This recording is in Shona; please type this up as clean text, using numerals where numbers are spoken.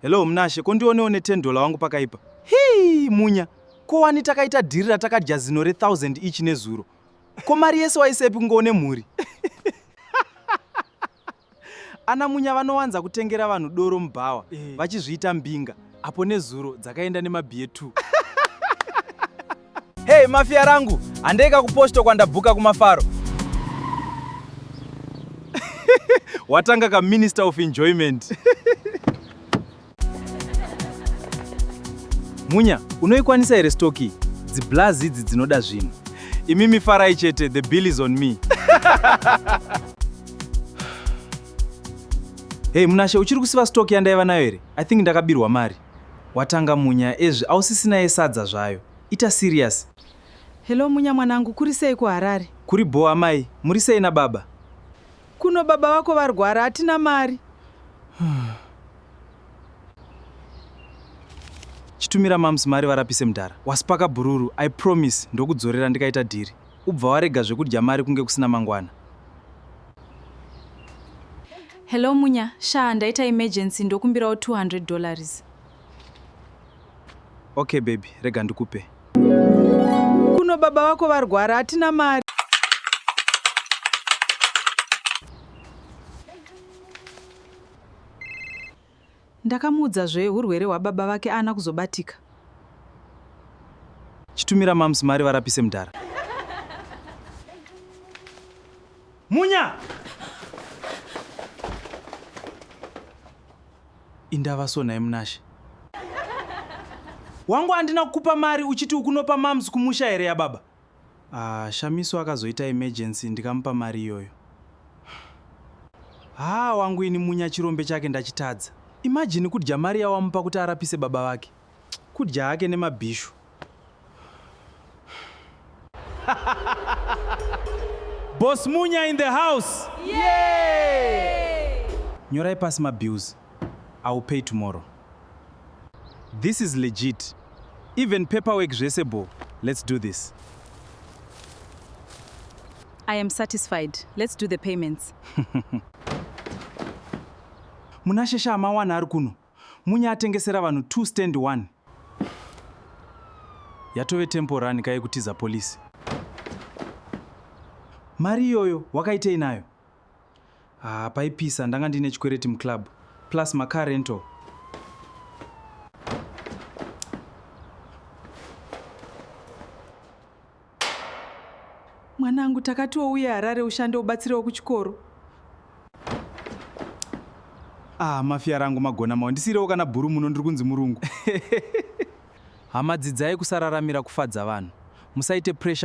Hello Mnashe, kondionewo ne$10 wangu pakaipa. Hii Munya, ko wani takaita dhiri ratakadya zino re1,000 each nezuro. Ko mari yese waisepi kungoone mhuri. Ana Munya vanowanza kutengera vanhu doro mubhawa, vachizviita mbinga, apo nezuro dzakaenda nemabhiye 2. Hey mafia rangu, handeka kuposto kwandabhuka kumafaro. Watanga ka Minister of Enjoyment. Munya, unoikwanisa here stoki? Dziblazi idzi dzinoda zvinhu. Imimi farai chete, the bill is on me. Hey Munashe, uchiri kusiva stoki yandaiva nayo here? I think ndakabirwa mari. Watanga Munya, ezvi ausisina yesadza zvayo. Ita serious. Hello Munya mwanangu, kuri sei kuHarare? Kuri boa mai, muri sei na baba? Kuno baba wako varwara, hatina mari. Chitumira mams mari varapise mudhara. Wasipaka bhururu, I promise ndokudzorera ndikaita dhiri. Ubva warega zvekudya mari kunge kusina mangwana. Hello Munya, ndaita emergency ndokumbirawo $200. Okay baby, rega ndikupe. Kuno baba wako varwara, hatina mari. Ndakamuudza urwere hwababa vake ana kuzobatika. Chitumira mams mari varapise mudhara. Munya! Indava so naye Munashe. Wangu handina kukupa mari uchiti ukunopa mams kumusha here yababa. Shamiso akazoita emergency ndikamupa mari iyoyo. Wangu ini Munya chirombe chake ndachitadza. Imagine kudya mari yawamupa kuti arapise baba vake. Kudya hake nemabhishu. Boss Munya in the house. Yay! Nyorai pasi mabills. I will pay tomorrow. This is legit. Even paperwork zvesebo. Let's do this. I am satisfied. Let's do the payments. Munashe shama wana ari kuno. Munya atengesera vanhu 2 stand 1. Yatove temporary kai kutiza polisi. Mari iyoyo wakaitei nayo? Paipisa ndanga ndine chikwereti muclub plus macar rental. Mwanangu, takatiwo uye Harare ushande ubatsirewo kuchikoro. Mafia rangu magona mawo ndisirewo kana bhuru muno ndiri kunzi murungu. Hama dzidzai kusararamira kufadza vanhu. Musaite pressure.